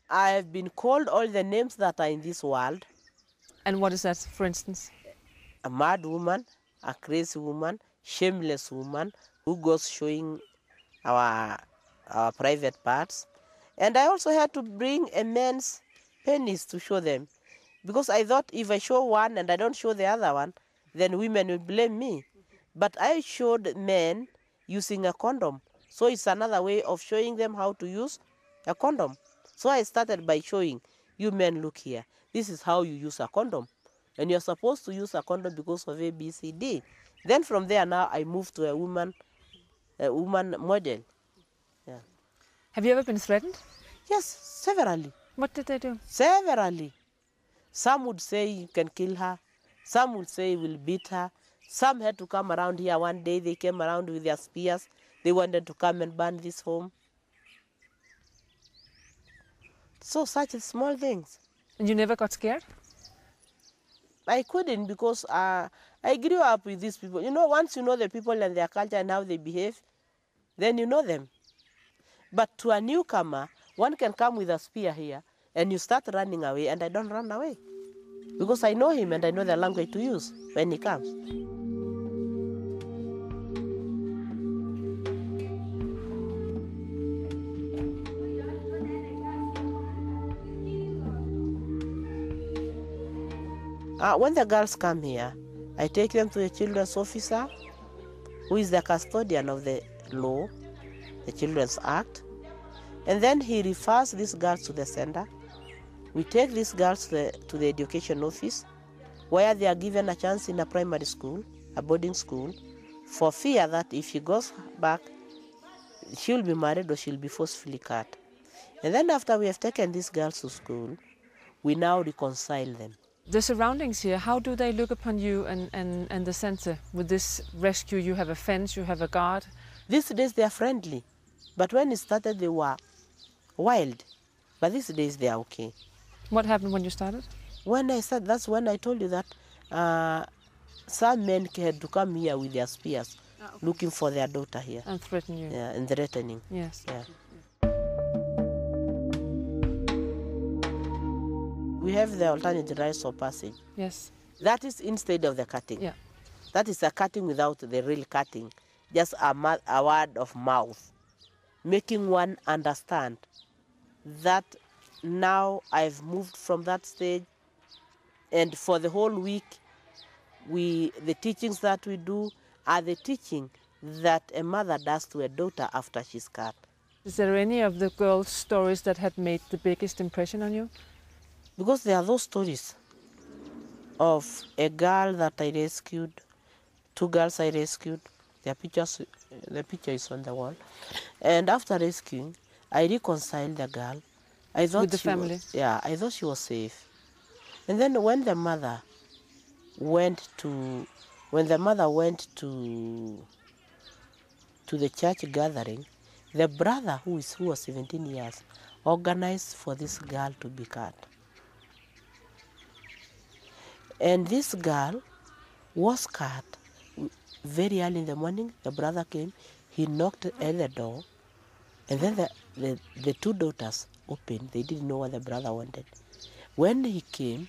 I have been called all the names that are in this world. And what is that, for instance? A mad woman, a crazy woman, shameless woman who goes showing our, our private parts. And I also had to bring a man's penis to show them. Because I thought if I show one and I don't show the other one, then women will blame me. But I showed men using a condom. So it's another way of showing them how to use a condom. So I started by showing you men, look here. This is how you use a condom. And you're supposed to use a condom because of A, B, C, D. Then from there now I moved to a woman model. Yeah. Have you ever been threatened? Yes, severally. What did they do? Severally. Some would say you can kill her. Some would say you will beat her. Some had to come around here one day. They came around with their spears. They wanted to come and burn this home. So such small things. And you never got scared? I couldn't because I grew up with these people. You know, once you know the people and their culture and how they behave, then you know them. But to a newcomer, one can come with a spear here and you start running away, and I don't run away because I know him and I know the language to use when he comes. When the girls come here, I take them to the children's officer, who is the custodian of the law, the Children's Act, and then he refers these girls to the center. We take these girls to the education office, where they are given a chance in a primary school, a boarding school, for fear that if she goes back, she'll be married or she'll be forcefully cut. And then after we have taken these girls to school, we now reconcile them. The surroundings here, how do they look upon you and the center? With this rescue, you have a fence, you have a guard. These days they are friendly, but when it started they were wild. But these days they are okay. What happened when you started? When I started, that's when I told you that some men had to come here with their spears, looking for their daughter here. And threaten you. Yeah, and threatening. Yes. Yeah. We have the alternate rites of passage. Yes. That is instead of the cutting. Yeah. That is a cutting without the real cutting, just a word of mouth, making one understand that now I've moved from that stage, and for the whole week, the teachings that we do are the teaching that a mother does to a daughter after she's cut. Is there any of the girls' stories that had made the biggest impression on you? Because there are those stories of a girl that I rescued, two girls I rescued. The picture is on the wall. And after rescuing, I reconciled the girl. I thought with the family? I thought she was safe. And then when the mother went to the church gathering, the brother who was 17 years organized for this girl to be cut. And this girl was cut very early in the morning. The brother came, he knocked at the door, and then the two daughters opened. They didn't know what the brother wanted. When he came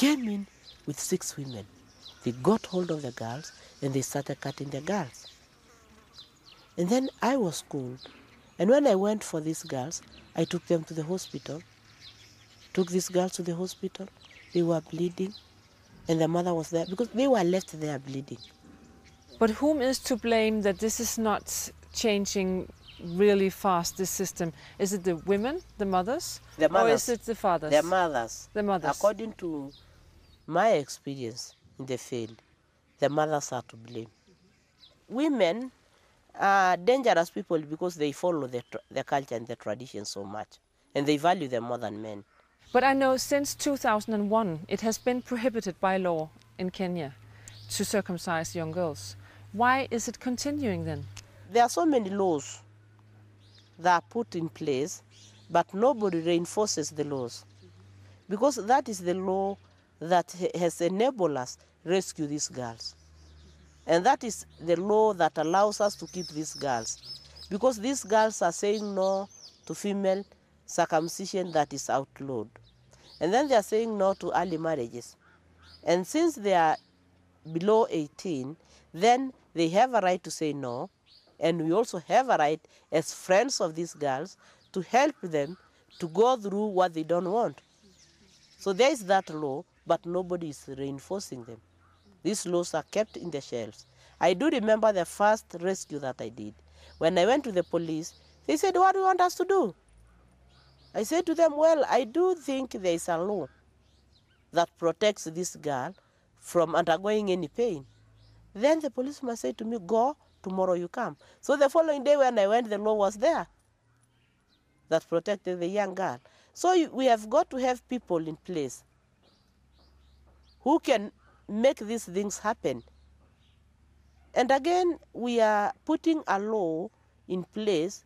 in with 6 women. They got hold of the girls and they started cutting the girls. And then I was called. And when I went for these girls, I took them to the hospital. Took these girls to the hospital. They were bleeding. And the mother was there because they were left there bleeding. But whom is to blame that this is not changing really fast, this system? Is it the women, the mothers? The mothers. Or is it the fathers? The mothers. The mothers. According to my experience in the field, the mothers are to blame. Women are dangerous people because they follow the culture and the tradition so much, and they value them more than men. But I know since 2001 it has been prohibited by law in Kenya to circumcise young girls. Why is it continuing then? There are so many laws that are put in place, but nobody reinforces the laws. Because that is the law that has enabled us to rescue these girls. And that is the law that allows us to keep these girls. Because these girls are saying no to female circumcision that is outlawed. And then they are saying no to early marriages. And since they are below 18, then they have a right to say no. And we also have a right as friends of these girls to help them to go through what they don't want. So there is that law, but nobody is reinforcing them. These laws are kept in the shelves. I do remember the first rescue that I did. When I went to the police, they said, what do you want us to do? I said to them, well, I do think there is a law that protects this girl from undergoing any pain. Then the policeman said to me, go, tomorrow you come. So the following day when I went, the law was there that protected the young girl. So we have got to have people in place who can make these things happen. And again, we are putting a law in place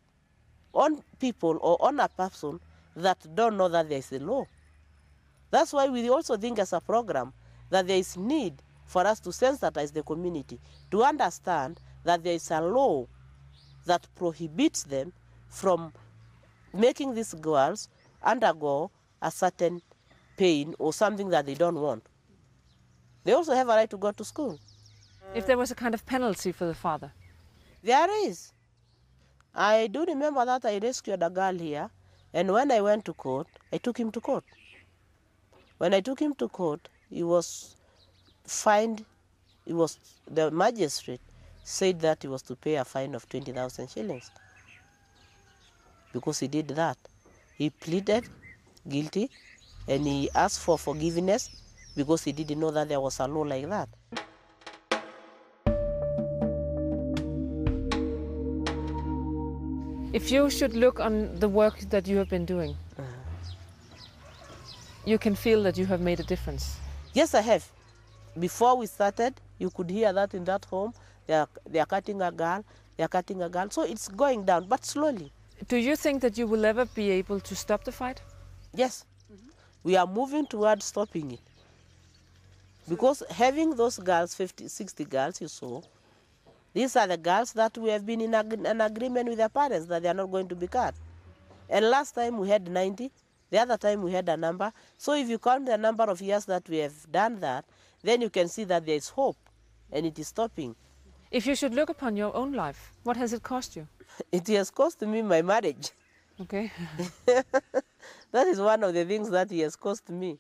on people or on a person that don't know that there is a law. That's why we also think as a program that there is need for us to sensitize the community to understand that there is a law that prohibits them from making these girls undergo a certain pain or something that they don't want. They also have a right to go to school. If there was a kind of penalty for the father? There is. I do remember that I rescued a girl here, and when I went to court, I took him to court. When I took him to court, he was fined. The magistrate said that he was to pay a fine of 20,000 shillings because he did that. He pleaded guilty and he asked for forgiveness because he didn't know that there was a law like that. If you should look on the work that you have been doing, you can feel that you have made a difference. Yes, I have. Before we started, you could hear that in that home. They are cutting a girl, they are cutting a girl. So it's going down, but slowly. Do you think that you will ever be able to stop the fight? Yes. We are moving towards stopping it. Because having those girls, 50, 60 girls you saw, these are the girls that we have been in an agreement with their parents that they are not going to be cut. And last time we had 90, the other time we had a number. So if you count the number of years that we have done that, then you can see that there is hope and it is stopping. If you should look upon your own life, what has it cost you? It has cost me my marriage. Okay. That is one of the things that it has cost me.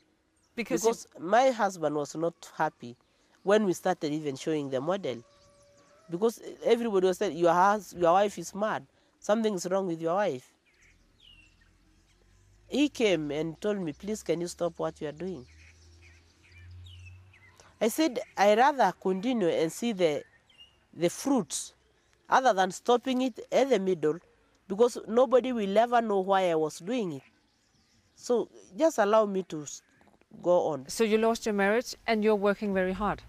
Because my husband was not happy when we started even showing the model. Because everybody was saying, your wife is mad. Something is wrong with your wife. He came and told me, please, can you stop what you are doing? I said, I'd rather continue and see the fruits other than stopping it at the middle, because nobody will ever know why I was doing it. So just allow me to go on. So you lost your marriage and you're working very hard?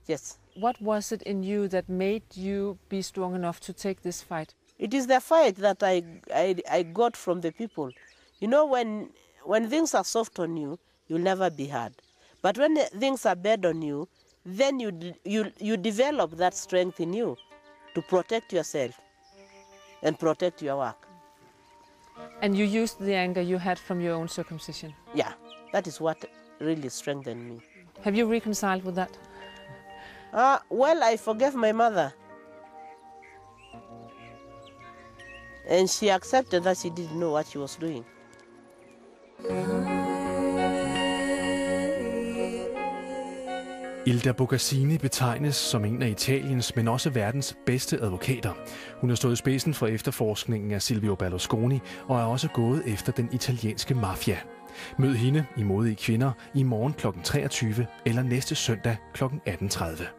Yes. What was it in you that made you be strong enough to take this fight? It is the fight that I got from the people. You know, when things are soft on you, you'll never be hard. But when things are bad on you, then you develop that strength in you to protect yourself and protect your work. And you used the anger you had from your own circumcision? Yeah, that is what really strengthened me. Have you reconciled with that? Well, I forgave my mother. And she accepted that she didn't know what she was doing. Ilda Bogassini betegnes som en af Italiens, men også verdens bedste advokater. Hun har stået i spidsen for efterforskningen af Silvio Berlusconi og er også gået efter den italienske mafia. Mød hende i Modige Kvinder i morgen kl. 23 eller næste søndag kl. 18:30.